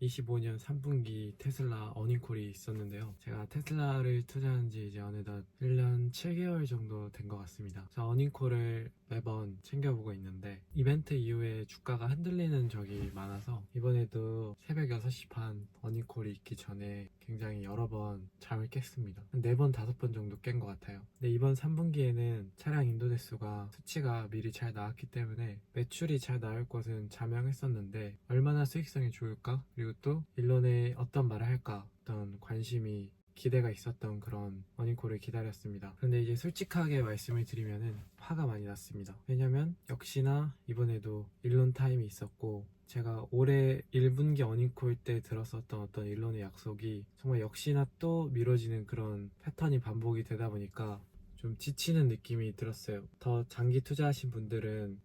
25년 3분기 테슬라 어닝콜이 있었는데요. 제가 테슬라를 투자한 지 이제 어느덧 1년 7개월 정도 된 것 같습니다. 저 어닝콜을 매번 챙겨보고 있는데 이벤트 이후에 주가가 흔들리는 적이 많아서 이번에도 새벽 6시 반 어닝콜이 있기 전에 굉장히 여러 번 잠을 깼습니다. 한 4번, 5번 정도 깬 것 같아요. 근데 이번 3분기에는 차량 인도 대수가 수치가 미리 잘 나왔기 때문에 매출이 잘 나올 것은 자명했었는데 얼마나 수익성이 좋을까? 그리고 또 일론에 어떤 말을 할까? 어떤 관심이 기대가 있었던 그런 어닝콜을 기다렸습니다. 그런데 이제 솔직하게 말씀을 드리면은 화가 많이 났습니다. 왜냐면 역시나 이번에도 일론 타임이 있었고 제가 올해 1분기 어닝콜 때 들었었던 어떤 일론의 약속이 정말 역시나 또 미뤄지는 그런 패턴이 반복이 되다 보니까 좀 지치는 느낌이 들었어요. 더 장기 투자하신 분들은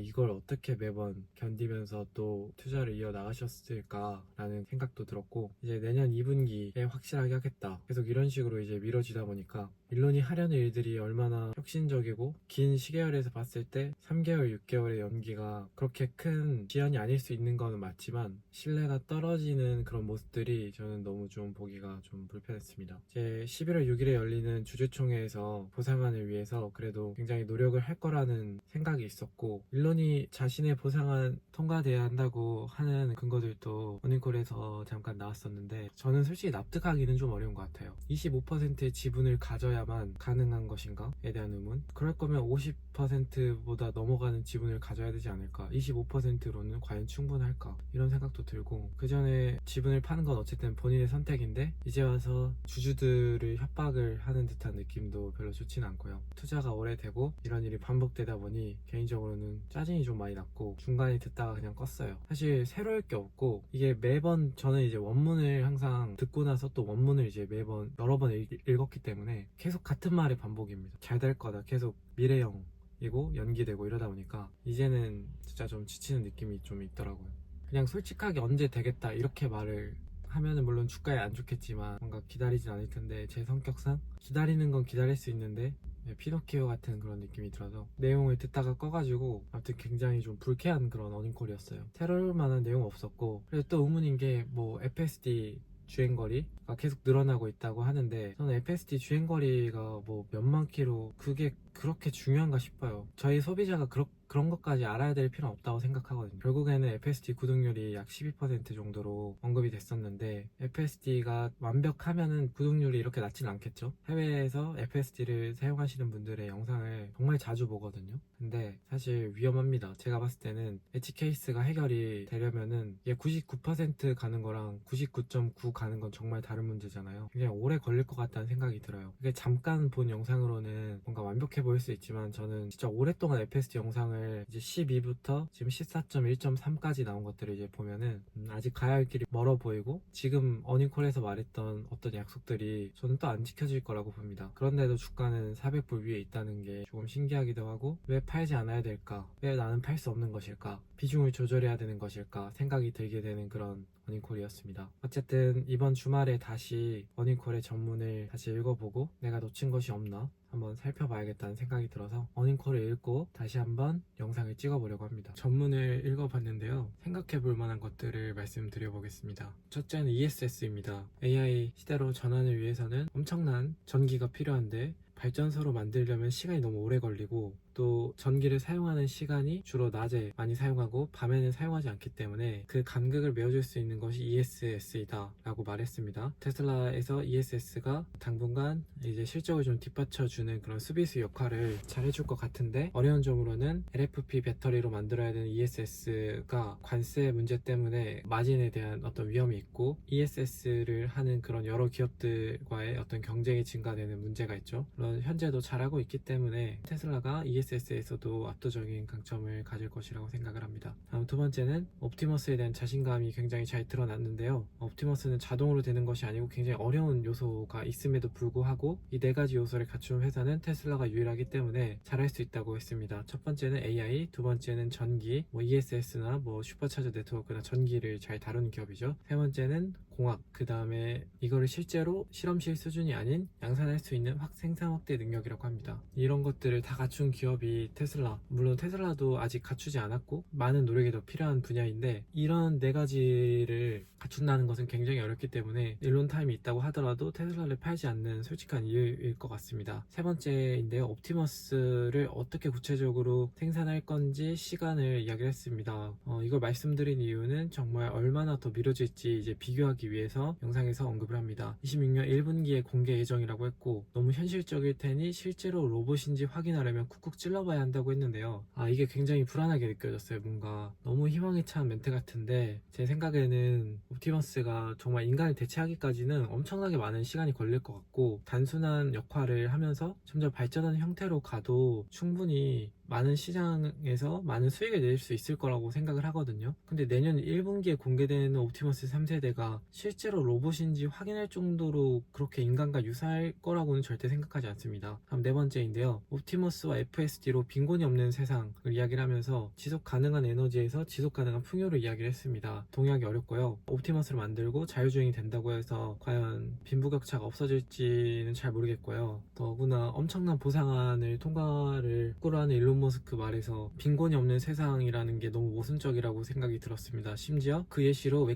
이걸 어떻게 매번 견디면서 또 투자를 이어나가셨을까라는 생각도 들었고, 이제 내년 2분기에 확실하게 하겠다. 계속 이런 식으로 이제 미뤄지다 보니까 일론이 하려는 일들이 얼마나 혁신적이고 긴 시계열에서 봤을 때 3개월, 6개월의 연기가 그렇게 큰 지연이 아닐 수 있는 거는 맞지만 신뢰가 떨어지는 그런 모습들이 저는 너무 좀 보기가 좀 불편했습니다. 이제 11월 6일에 열리는 주주총회에서 보상안을 위해서 그래도 굉장히 노력을 할 거라는 생각이 있었고, 일론이 자신의 보상안 통과돼야 한다고 하는 근거들도 어닝콜에서 잠깐 나왔었는데 저는 솔직히 납득하기는 좀 어려운 것 같아요. 25%의 지분을 가져야만 가능한 것인가에 대한 의문. 그럴 거면 50%보다 넘어가는 지분을 가져야 되지 않을까, 25%로는 과연 충분할까, 이런 생각도 들고, 그 전에 지분을 파는 건 어쨌든 본인의 선택인데 이제 와서 주주들을 협박을 하는 듯한 느낌도 별로 좋진 않고요. 투자가 오래되고 이런 일이 반복되다 보니 개인적으로는 짜증이 좀 많이 났고 중간에 듣다가 그냥 껐어요. 사실 새로울 게 없고, 이게 매번 저는 이제 원문을 항상 듣고 나서 또 원문을 이제 매번 여러 번 읽었기 때문에 계속 같은 말의 반복입니다. 잘 될 거다, 계속 미래형이고 연기되고 이러다 보니까 이제는 진짜 좀 지치는 느낌이 좀 있더라고요. 그냥 솔직하게 언제 되겠다 이렇게 말을 하면은 물론 주가에 안 좋겠지만 뭔가 기다리진 않을 텐데, 제 성격상 기다리는 건 기다릴 수 있는데 피노키오 같은 그런 느낌이 들어서 내용을 듣다가 꺼가지고 아무튼 굉장히 좀 불쾌한 그런 어닝콜이었어요. 새로울 만한 내용 없었고, 그리고 또 의문인 게 뭐 FSD 주행거리가 계속 늘어나고 있다고 하는데 저는 FSD 주행거리가 뭐 몇만 킬로 그게 그렇게 중요한가 싶어요. 저희 소비자가 그런 것까지 알아야 될 필요는 없다고 생각하거든요. 결국에는 FSD 구독률이 약 12% 정도로 언급이 됐었는데 FSD가 완벽하면은 구독률이 이렇게 낮지는 않겠죠. 해외에서 FSD를 사용하시는 분들의 영상을 정말 자주 보거든요. 근데 사실 위험합니다. 제가 봤을 때는 엣지 케이스가 해결이 되려면은 이게 99% 가는 거랑 99.9 가는 건 정말 다른 문제잖아요. 굉장히 오래 걸릴 것 같다는 생각이 들어요. 이게 잠깐 본 영상으로는 뭔가 완벽해 보일 수 있지만 저는 진짜 오랫동안 FSD 영상을 이제 12부터 지금 14.1.3까지 나온 것들을 이제 보면은 아직 가야 할 길이 멀어 보이고, 지금 어닝콜에서 말했던 어떤 약속들이 저는 또 안 지켜질 거라고 봅니다. 그런데도 주가는 400불 위에 있다는 게 조금 신기하기도 하고, 왜 팔지 않아야 될까? 왜 나는 팔 수 없는 것일까? 비중을 조절해야 되는 것일까? 생각이 들게 되는 그런 어닝콜이었습니다. 어쨌든 이번 주말에 다시 어닝콜의 전문을 다시 읽어보고 내가 놓친 것이 없나 한번 살펴봐야겠다는 생각이 들어서 어닝콜을 읽고 다시 한번 영상을 찍어보려고 합니다. 전문을 읽어봤는데요, 생각해볼 만한 것들을 말씀드려보겠습니다. 첫째는 ESS입니다. AI 시대로 전환을 위해서는 엄청난 전기가 필요한데 발전소로 만들려면 시간이 너무 오래 걸리고, 또 전기를 사용하는 시간이 주로 낮에 많이 사용하고 밤에는 사용하지 않기 때문에 그 간극을 메워줄 수 있는 것이 ESS이다 라고 말했습니다. 테슬라에서 ESS가 당분간 이제 실적을 좀 뒷받쳐주는 그런 수비수 역할을 잘 해줄 것 같은데, 어려운 점으로는 LFP 배터리로 만들어야 되는 ESS가 관세 문제 때문에 마진에 대한 어떤 위험이 있고, ESS를 하는 그런 여러 기업들과의 어떤 경쟁이 증가되는 문제가 있죠. 물론 현재도 잘하고 있기 때문에 테슬라가 ESS에서도 압도적인 강점을 가질 것이라고 생각을 합니다. 다음 두 번째는 옵티머스에 대한 자신감이 굉장히 잘 드러났는데요, 옵티머스는 자동으로 되는 것이 아니고 굉장히 어려운 요소가 있음에도 불구하고 이 네 가지 요소를 갖춘 회사는 테슬라가 유일하기 때문에 잘할 수 있다고 했습니다. 첫 번째는 AI, 두 번째는 전기, ESS나 슈퍼차저 네트워크나 전기를 잘 다루는 기업이죠. 세 번째는 공학, 그 다음에 이거를 실제로 실험실 수준이 아닌 양산할 수 있는 생산 확대 능력이라고 합니다. 이런 것들을 다 갖춘 기업이 기업이 테슬라, 물론 테슬라도 아직 갖추지 않았고 많은 노력이 더 필요한 분야인데, 이런 네 가지를 갖춘다는 것은 굉장히 어렵기 때문에 일론 타임이 있다고 하더라도 테슬라를 팔지 않는 솔직한 이유일 것 같습니다. 세 번째인데요, 옵티머스를 어떻게 구체적으로 생산할 건지 시간을 이야기를 했습니다. 이걸 말씀드린 이유는 정말 얼마나 더 미뤄질지 이제 비교하기 위해서 영상에서 언급을 합니다. 26년 1분기에 공개 예정이라고 했고, 너무 현실적일 테니 실제로 로봇인지 확인하려면 쿡쿡 찔러봐야 한다고 했는데요. 이게 굉장히 불안하게 느껴졌어요. 뭔가 너무 희망에 찬 멘트 같은데, 제 생각에는 옵티머스가 정말 인간을 대체하기까지는 엄청나게 많은 시간이 걸릴 것 같고, 단순한 역할을 하면서 점점 발전하는 형태로 가도 충분히 많은 시장에서 많은 수익을 낼 수 있을 거라고 생각을 하거든요. 근데 내년 1분기에 공개되는 옵티머스 3세대가 실제로 로봇인지 확인할 정도로 그렇게 인간과 유사할 거라고는 절대 생각하지 않습니다. 다음 네 번째인데요, 옵티머스와 FSD로 빈곤이 없는 세상을 이야기를 하면서 지속 가능한 에너지에서 지속 가능한 풍요를 이야기를 했습니다. 동의하기 어렵고요. 옵티머스를 만들고 자율주행이 된다고 해서 과연 빈부격차가 없어질지는 잘 모르겠고요. 더구나 엄청난 보상안을 통과를 꾸려하는 일론 머스크 말에서 빈곤이 없는 세상이라는 게 너무 모순적이라고 생각이 들었습니다. 심지어 그 예시로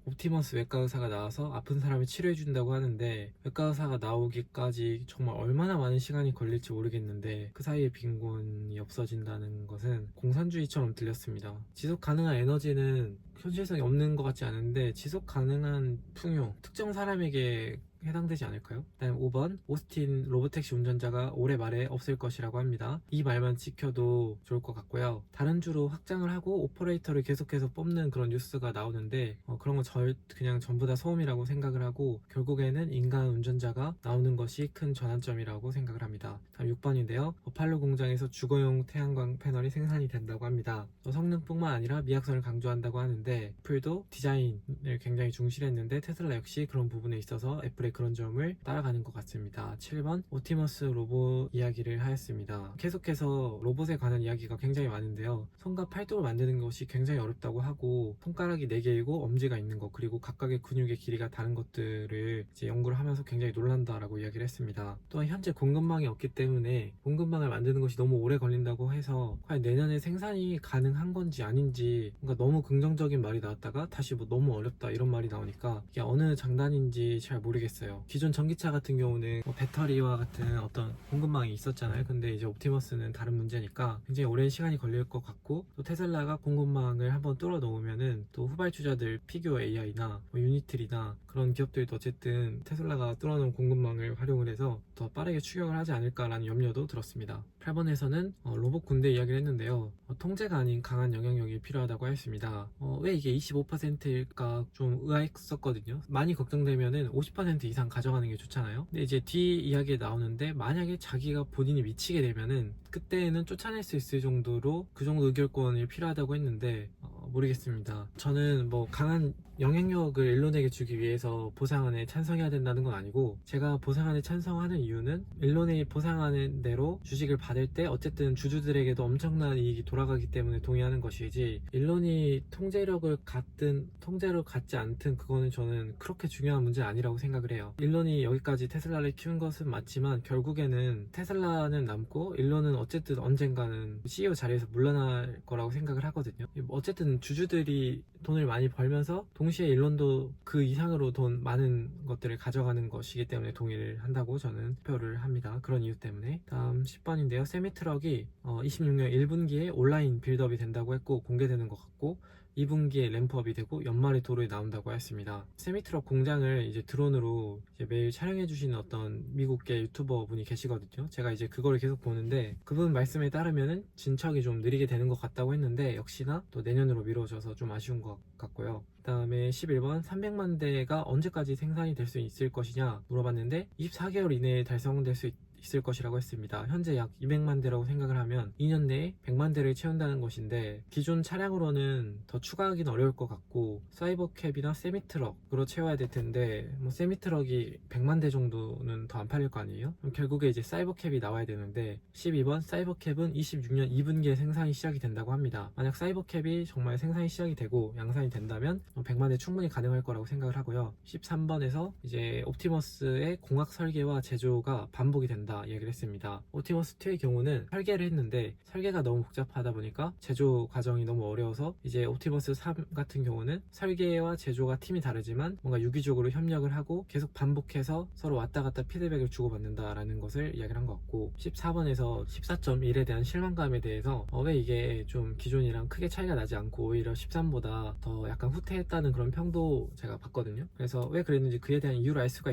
옵티머스 외과 의사가 나와서 아픈 사람을 치료해준다고 하는데, 외과 의사가 나오기까지 정말 얼마나 많은 시간이 걸릴지 모르겠는데 그 사이에 빈곤이 없어진다는 것은 공산주의처럼 들렸습니다. 지속 가능한 에너지는 현실성이 없는 것 같지 않은데, 지속 가능한 풍요, 특정 사람에게 해당되지 않을까요? 다음 5번, 오스틴 로보택시 운전자가 올해 말에 없을 것이라고 합니다. 이 말만 지켜도 좋을 것 같고요. 다른 주로 확장을 하고 오퍼레이터를 계속해서 뽑는 그런 뉴스가 나오는데, 그런 건 그냥 전부 다 소음이라고 생각을 하고, 결국에는 인간 운전자가 나오는 것이 큰 전환점이라고 생각을 합니다. 다음 6번인데요. 어팔로 공장에서 주거용 태양광 패널이 생산이 된다고 합니다. 성능뿐만 아니라 미약선을 강조한다고 하는데, 애플도 디자인을 굉장히 중시했는데 테슬라 역시 그런 부분에 있어서 애플의 그런 점을 따라가는 것 같습니다. 7번, 옵티머스 로봇 이야기를 하였습니다. 계속해서 로봇에 관한 이야기가 굉장히 많은데요. 손과 팔뚝을 만드는 것이 굉장히 어렵다고 하고, 손가락이 4개이고 엄지가 있는 것, 그리고 각각의 근육의 길이가 다른 것들을 이제 연구를 하면서 굉장히 놀란다라고 이야기를 했습니다. 또한 현재 공급망이 없기 때문에 공급망을 만드는 것이 너무 오래 걸린다고 해서 과연 내년에 생산이 가능한 건지 아닌지, 뭔가 너무 긍정적인 말이 나왔다가 다시 뭐 너무 어렵다 이런 말이 나오니까 이게 어느 장단인지 잘 모르겠어요. 기존 전기차 같은 경우는 배터리와 같은 어떤 공급망이 있었잖아요. 근데 이제 옵티머스는 다른 문제니까 굉장히 오랜 시간이 걸릴 것 같고, 또 테슬라가 공급망을 한번 뚫어 놓으면은 또 후발주자들 피규어 AI나 유니트리나 그런 기업들도 어쨌든 테슬라가 뚫어놓은 공급망을 활용을 해서 더 빠르게 추격을 하지 않을까라는 염려도 들었습니다. 8번에서는 로봇 군대 이야기를 했는데요. 통제가 아닌 강한 영향력이 필요하다고 했습니다. 왜 이게 25%일까 좀 의아했었거든요. 많이 걱정되면은 50% 이상 가져가는 게 좋잖아요. 근데 이제 뒤 이야기에 나오는데, 만약에 자기가 본인이 미치게 되면은 그때는 쫓아낼 수 있을 정도로 그 정도 의결권이 필요하다고 했는데, 모르겠습니다. 저는 뭐 강한 영향력을 일론에게 주기 위해서 보상안에 찬성해야 된다는 건 아니고, 제가 보상안에 찬성하는 이유는 일론이 보상하는 대로 주식을 받을 때 어쨌든 주주들에게도 엄청난 이익이 돌아가기 때문에 동의하는 것이지, 일론이 통제력을 갖든 통제를 갖지 않든 그거는 저는 그렇게 중요한 문제는 아니라고 생각을 해요. 일론이 여기까지 테슬라를 키운 것은 맞지만 결국에는 테슬라는 남고 일론은 어쨌든 언젠가는 CEO 자리에서 물러날 거라고 생각을 하거든요. 어쨌든 주주들이 돈을 많이 벌면서 동시에 일론도 그 이상으로 돈 많은 것들을 가져가는 것이기 때문에 동의를 한다고 저는 투표를 합니다. 그런 이유 때문에. 다음 10번인데요. 세미트럭이 26년 1분기에 온라인 빌드업이 된다고 했고 공개되는 것 같고, 2분기에 램프업이 되고 연말에 도로에 나온다고 했습니다. 세미트럭 공장을 이제 드론으로 이제 매일 촬영해 주시는 어떤 미국계 유튜버 분이 계시거든요. 제가 이제 그거를 계속 보는데, 그분 말씀에 따르면은 진척이 좀 느리게 되는 것 같다고 했는데, 역시나 또 내년으로 미뤄져서 좀 아쉬운 것 같고요. 그 다음에 11번, 300만 대가 언제까지 생산이 될 수 있을 것이냐 물어봤는데 24개월 이내에 달성될 수 있을 것이라고 했습니다. 현재 약 200만 대라고 생각을 하면 2년 내에 100만 대를 채운다는 것인데, 기존 차량으로는 더 추가하기는 어려울 것 같고, 사이버캡이나 세미트럭으로 채워야 될 텐데, 뭐 세미트럭이 100만 대 정도는 더 안 팔릴 거 아니에요? 그럼 결국에 이제 사이버캡이 나와야 되는데, 12번, 사이버캡은 26년 2분기에 생산이 시작이 된다고 합니다. 만약 사이버캡이 정말 생산이 시작이 되고 양산이 된다면 100만 대 충분히 가능할 거라고 생각을 하고요. 13번에서 이제 옵티머스의 공학 설계와 제조가 반복이 된다 필요하다 이야기를 했습니다. 옵티머스 2의 경우는 설계를 했는데 설계가 너무 복잡하다 보니까 제조 과정이 너무 어려워서 이제 옵티머스 3 같은 경우는 설계와 제조가 팀이 다르지만 뭔가 유기적으로 협력을 하고 계속 반복해서 서로 왔다 갔다 피드백을 주고받는다라는 것을 이야기를 한 것 같고, 14번에서 14.1에 대한 실망감에 대해서 왜 이게 좀 기존이랑 크게 차이가 나지 않고 오히려 13보다 더 약간 후퇴했다는 그런 평도 제가 봤거든요. 그래서 왜 그랬는지 그에 대한 이유를 알 수가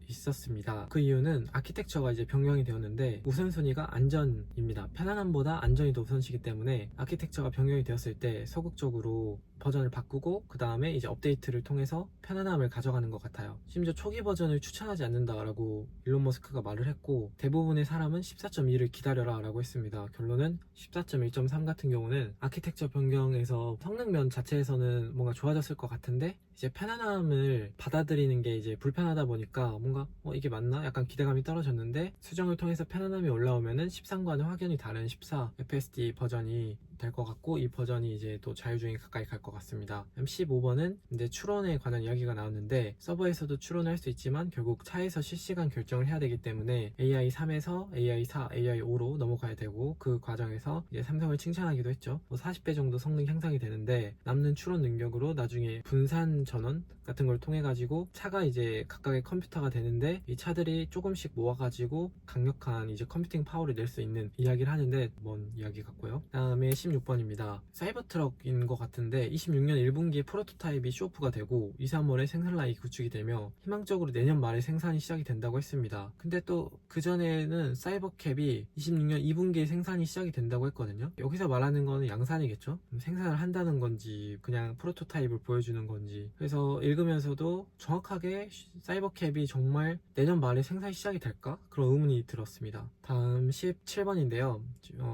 있었습니다. 그 이유는 아키텍처가 이제 변경이 되었는데 우선순위가 안전입니다. 편안함보다 안전이 더 우선시기 때문에 아키텍처가 변경이 되었을 때 소극적으로 버전을 바꾸고 그 다음에 이제 업데이트를 통해서 편안함을 가져가는 것 같아요. 심지어 초기 버전을 추천하지 않는다라고 일론 머스크가 말을 했고, 대부분의 사람은 14.2를 기다려라 라고 했습니다. 결론은 14.1.3 같은 경우는 아키텍처 변경에서 성능면 자체에서는 뭔가 좋아졌을 것 같은데 이제 편안함을 받아들이는 게 이제 불편하다 보니까 뭔가 이게 맞나? 약간 기대감이 떨어졌는데, 수정을 통해서 편안함이 올라오면은 13과는 확연히 다른 14 FSD 버전이 될 것 같고, 이 버전이 이제 또 자율주행에 가까이 갈 것 같습니다. 15번은 이제 추론에 관한 이야기가 나왔는데, 서버에서도 추론을 할 수 있지만 결국 차에서 실시간 결정을 해야 되기 때문에 AI 3에서 AI 4, AI 5로 넘어가야 되고, 그 과정에서 이제 삼성을 칭찬하기도 했죠. 40배 정도 성능 향상이 되는데 남는 추론 능력으로 나중에 분산 전원 같은 걸 통해 가지고 차가 이제 각각의 컴퓨터가 되는데, 이 차들이 조금씩 모아가지고 강력한 이제 컴퓨팅 파워를 낼 수 있는 이야기를 하는데 먼 이야기 같고요. 다음에 16번입니다. 사이버트럭인 것 같은데 26년 1분기에 프로토타입이 쇼오프가 되고 2, 3월에 생산 라인이 구축이 되며 희망적으로 내년 말에 생산이 시작이 된다고 했습니다. 근데 또 그전에는 사이버캡이 26년 2분기에 생산이 시작이 된다고 했거든요. 여기서 말하는 거는 양산이겠죠? 생산을 한다는 건지 그냥 프로토타입을 보여주는 건지. 그래서 읽으면서도 정확하게 사이버캡이 정말 내년 말에 생산이 시작이 될까? 그런 의문이 들었습니다. 다음 17번인데요.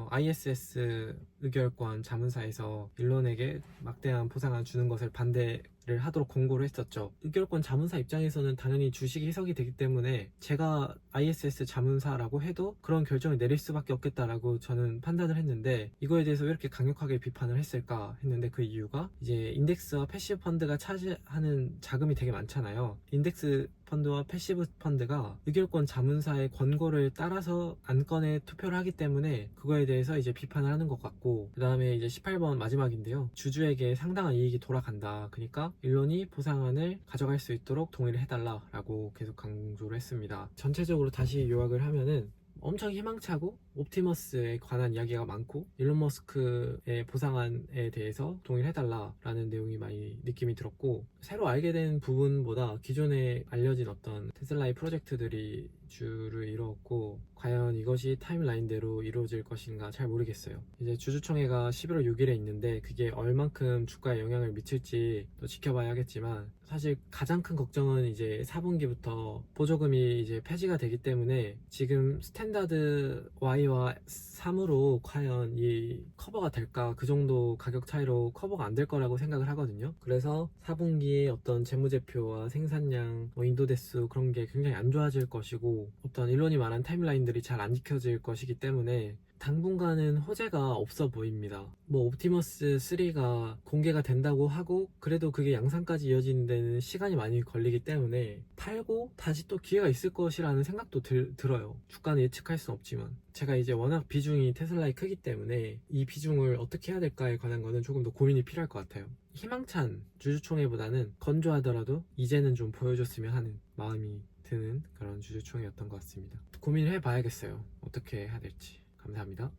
ISS 의결권 자문사에서 일론에게 막대한 보상을 주는 것을 반대를 하도록 권고를 했었죠. 의결권 자문사 입장에서는 당연히 주식이 해석이 되기 때문에 제가 ISS 자문사라고 해도 그런 결정을 내릴 수밖에 없겠다라고 저는 판단을 했는데, 이거에 대해서 왜 이렇게 강력하게 비판을 했을까 했는데, 그 이유가 이제 인덱스와 패시브 펀드가 차지하는 자금이 되게 많잖아요. 인덱스 펀드와 패시브 펀드가 의결권 자문사의 권고를 따라서 안건에 투표를 하기 때문에 그거에 대해서 이제 비판을 하는 것 같고, 그 다음에 이제 18번 마지막인데요. 주주에게 상당한 이익이 돌아간다. 그러니까 일론이 보상안을 가져갈 수 있도록 동의를 해달라라고 계속 강조를 했습니다. 전체적으로 다시 요약을 하면은 엄청 희망차고 옵티머스에 관한 이야기가 많고, 일론 머스크의 보상안에 대해서 동의를 해달라라는 내용이 많이 느낌이 들었고, 새로 알게 된 부분보다 기존에 알려진 어떤 테슬라의 프로젝트들이 주를 이루었고, 과연 이것이 타임라인대로 이루어질 것인가 잘 모르겠어요. 이제 주주총회가 11월 6일에 있는데 그게 얼만큼 주가에 영향을 미칠지 또 지켜봐야 하겠지만, 사실 가장 큰 걱정은 이제 4분기부터 보조금이 이제 폐지가 되기 때문에 지금 스탠다드 Y와 3으로 과연 이 커버가 될까, 그 정도 가격 차이로 커버가 안 될 거라고 생각을 하거든요. 그래서 4분기에 어떤 재무제표와 생산량, 인도 대수 그런 게 굉장히 안 좋아질 것이고, 어떤 일론이 말한 타임라인들이 잘 안 지켜질 것이기 때문에 당분간은 호재가 없어 보입니다. 옵티머스 3가 공개가 된다고 하고 그래도 그게 양산까지 이어지는 데는 시간이 많이 걸리기 때문에 팔고 다시 또 기회가 있을 것이라는 생각도 들어요. 주가는 예측할 수는 없지만 제가 이제 워낙 비중이 테슬라에 크기 때문에 이 비중을 어떻게 해야 될까에 관한 거는 조금 더 고민이 필요할 것 같아요. 희망찬 주주총회보다는 건조하더라도 이제는 좀 보여줬으면 하는 마음이 드는 그런 주주총회였던 것 같습니다. 고민을 해봐야겠어요. 어떻게 해야 될지. 감사합니다.